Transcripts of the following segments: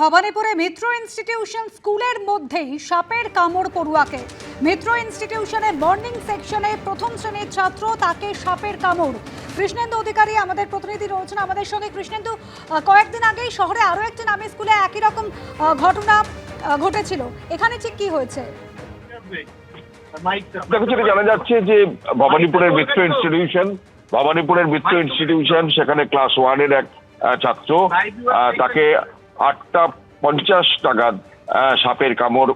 ভবানীপুরে মিত্র institution স্কুলের মধ্যেই সাপের কামড় পড়ুয়াকে। মিত্র ইনস্টিটিউশনের মর্নিং সেকশনে প্রথম শ্রেণীর ছাত্র, তাকে সাপের কামড়। কৃষ্ণেন্দু অধিকারী আমাদের প্রতিনিধি রয়েছেন আমাদের সঙ্গে। কৃষ্ণেন্দু, কয়েকদিন আগেই শহরে আরো একটি নামী স্কুলে একই রকম ঘটনা ঘটেছিল, এখানে ঠিক কি হয়েছে? দেখো, যেটা জানা যাচ্ছে যে ভবানীপুরের মিত্র ইনস্টিটিউশন সেখানে ক্লাস 1 এর এক ছাত্র, তাকে 8:50 নাগাদ সাপের কামড়,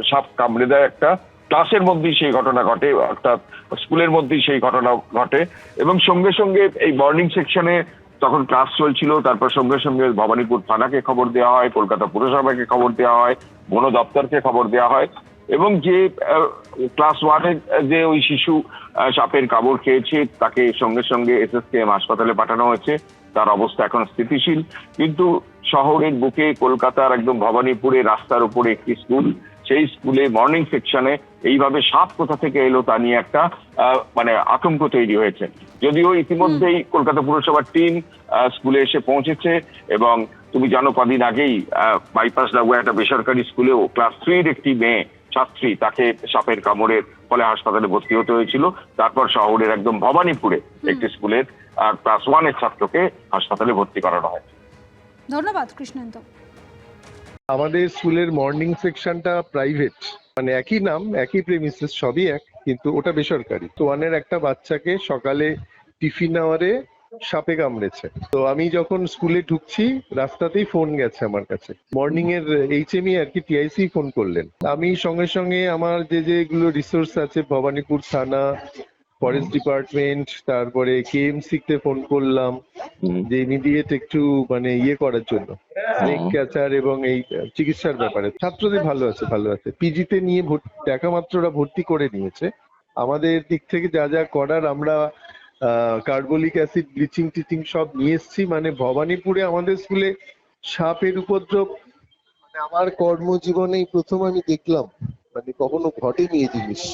সাপ কামড়ে দেয়। একটা ক্লাসের মধ্যেই সেই ঘটনা ঘটে, অর্থাৎ স্কুলের মধ্যেই সেই ঘটনা ঘটে এবং সঙ্গে সঙ্গে এই মর্নিং সেকশনে তখন ক্লাস চলছিল। তারপর সঙ্গে সঙ্গে ভবানীপুর থানাকে খবর দেওয়া হয়, কলকাতা পুরসভাকে খবর দেওয়া হয়, বন দপ্তরকে খবর দেওয়া হয় এবং যে ক্লাস 1 এর যে ওই শিশু সাপের কামড় খেয়েছে তাকে সঙ্গে সঙ্গে SSKM হাসপাতালে পাঠানো হয়েছে। তার অবস্থা এখন স্থিতিশীল। কিন্তু শহরের বুকে কলকাতার একদম ভবানীপুরে রাস্তার উপরে একটি স্কুল, সেই স্কুলে মর্নিং সেকশনে এইভাবে সাপ কোথা থেকে এলো তা নিয়ে একটা আতঙ্ক তৈরি হয়েছে। যদিও ইতিমধ্যেই কলকাতা পুরসভার টিম স্কুলে এসে পৌঁছেছে এবং তুমি জানো কদিন আগেই বাইপাস লাগোয়া একটা বেসরকারি স্কুলেও ক্লাস 3 এর একটি মেয়ে ছাত্রী, তাকে সাপের কামড়ের ফলে হাসপাতালে ভর্তি হতে হয়েছিল। তারপর শহরের একদম ভবানীপুরে একটি স্কুলের ক্লাস 1 এর ছাত্রকে হাসপাতালে ভর্তি করানো হয়। ধন্যবাদ কৃষ্ণেন্দু। আমাদের স্কুলের মর্নিং সেকশনটা প্রাইভেট, মানে একই নাম একই প্রেমিসেস সবই এক, কিন্তু ওটা বেসরকারি। তো 1 এর একটা বাচ্চাকে সকালে টিফিন আওয়ারে সাপে কামড়েছে। তো আমি যখন স্কুলে ঢুকছি রাস্তাতেই ফোন গেছে আমার কাছে, মর্নিং এর HME আর কি TIC ফোন করলেন। আমি সঙ্গে সঙ্গে আমার যেগুলো রিসোর্স আছে, ভবানীপুর থানা, ফরেস্ট ডিপার্টমেন্ট, তারপরে KMC তে ফোন করলাম যে ইমিডিয়েট একটু করার জন্য, স্নেক ক্যাচার এবং এই চিকিৎসার ব্যাপারে। ছাত্রদের ভালো আছে পিজিতে নিয়ে দেখা মাত্র ওরা ভর্তি করে নিয়েছে। আমাদের দিক থেকে যা যা করার আমরা কার্বলিক অ্যাসিড, ব্লিচিং টিচিং সব নিয়ে এসেছি। ভবানীপুরে আমাদের স্কুলে সাপের উপদ্রব আমার কর্মজীবনেই প্রথম আমি দেখলাম, কখনো ঘটেনি এই জিনিস।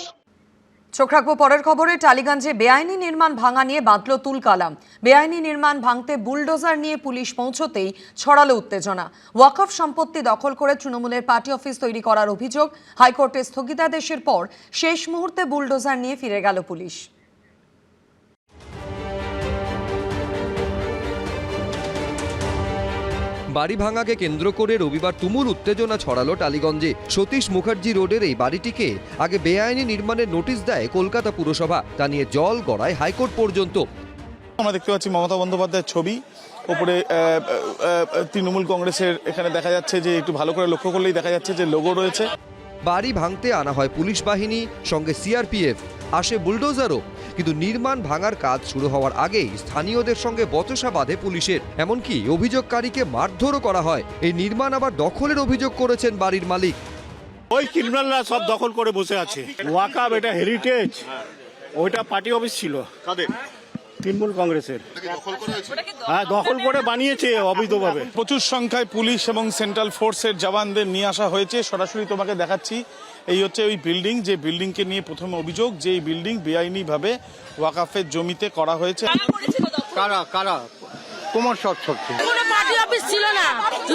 চোখ রাখবো পরের খবরে। টালিগঞ্জে বেআইনি নির্মাণ ভাঙা নিয়ে বাঁধল তুলকালাম। বেআইনি নির্মাণ ভাঙতে বুলডোজার নিয়ে পুলিশ পৌঁছতেই ছড়ালো উত্তেজনা। ওয়াকফ সম্পত্তি দখল করে তৃণমূলের পার্টি অফিস তৈরি করার অভিযোগ। হাইকোর্টের স্থগিতাদেশের পর শেষ মুহূর্তে বুলডোজার নিয়ে ফিরে গেল পুলিশ। বাড়ি ভাঙাকে কেন্দ্র করে রবিবার তুমুল উত্তেজনা ছড়ালো টালিগঞ্জে। সতীশ মুখার্জি রোডের এই বাড়িটিকে আগে বেআইনি নির্মাণের নোটিশ দেয় কলকাতা পুরসভা, তা নিয়ে জল গড়ায় হাইকোর্ট পর্যন্ত। আমরা দেখতে পাচ্ছি মমতা বন্দ্যোপাধ্যায়ের ছবি, ওপরে তৃণমূল কংগ্রেসের এখানে দেখা যাচ্ছে যে একটু ভালো করে লক্ষ্য করলেই দেখা যাচ্ছে যে লোগো রয়েছে। বাড়ি ভাঙতে আনা হয় পুলিশ বাহিনী, সঙ্গে CRPF, আসে বুলডোজারও। কিন্তু নির্মাণ ভাঙার কাজ শুরু হওয়ার আগেই স্থানীয়দের সঙ্গে বচসা বাঁধে পুলিশের। এমনকি অভিযোগকারীকে মারধরও করা হয়। এই নির্মাণ আবার দখলের অভিযোগ করেছেন বাড়ির মালিক। ওই ক্রিমিনালরা সব দখল করে বসে আছে। ওয়াকফ এটা হেরিটেজ, ওইটা পার্টি অফিস ছিল তৃণমূল কংগ্রেসের। হ্যাঁ, দখল করে বানিয়েছে অবৈধভাবে। প্রচুর সংখ্যায় পুলিশ এবং সেন্ট্রাল ফোর্সের জওয়ানদের নিয়ে আসা হয়েছে। সরাসরি তোমাকে দেখাচ্ছি, এই হচ্ছে ওই বিল্ডিং, যে বিল্ডিংকে নিয়ে প্রথম অভিযোগ যে এই বিল্ডিং বেআইনিভাবে ওয়াকফের জমিতে করা হয়েছে। কারা তোমার সব সত্যি কোনো পার্টি অফিস ছিল না,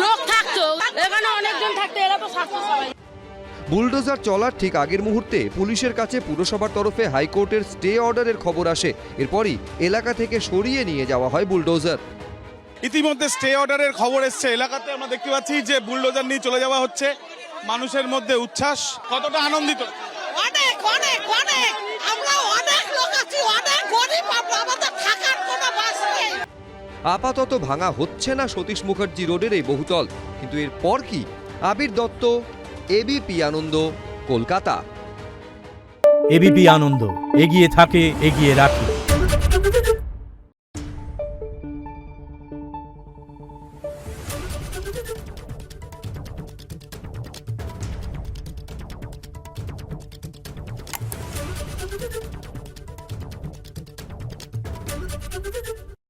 লোক থাকতো এখানে, অনেকজন থাকতো, এরা তো থাকতো সবাই। বুলডোজার চলার ঠিক আগের মুহূর্তে পুলিশের কাছে পুরসভার তরফে হাইকোর্টের স্টে অর্ডারের খবর আসে। এরপরই এলাকা থেকে সরিয়ে নিয়ে যাওয়া হয় বুলডোজার। ইতিমধ্যে স্টে অর্ডারের খবর এসছে এলাকাতে। আমরা দেখতে পাচ্ছি যে বুলডোজার নিয়ে চলে যাওয়া হচ্ছে। মানুষের মধ্যে উচ্ছ্বাস। কতটা আনন্দিত? অনেক অনেক অনেক, আমরা অনেক লোক আছি, অনেক গরিব, আমাদের থাকার কোনো বাস নেই। আপাতত ভাঙা হচ্ছে না সতীশ মুখার্জি রোডের এই বহুতল, কিন্তু এরপর কি? আবির দত্ত, ABP আনন্দ, কলকাতা। ABP আনন্দ, এগিয়ে থাকে, এগিয়ে রাখে।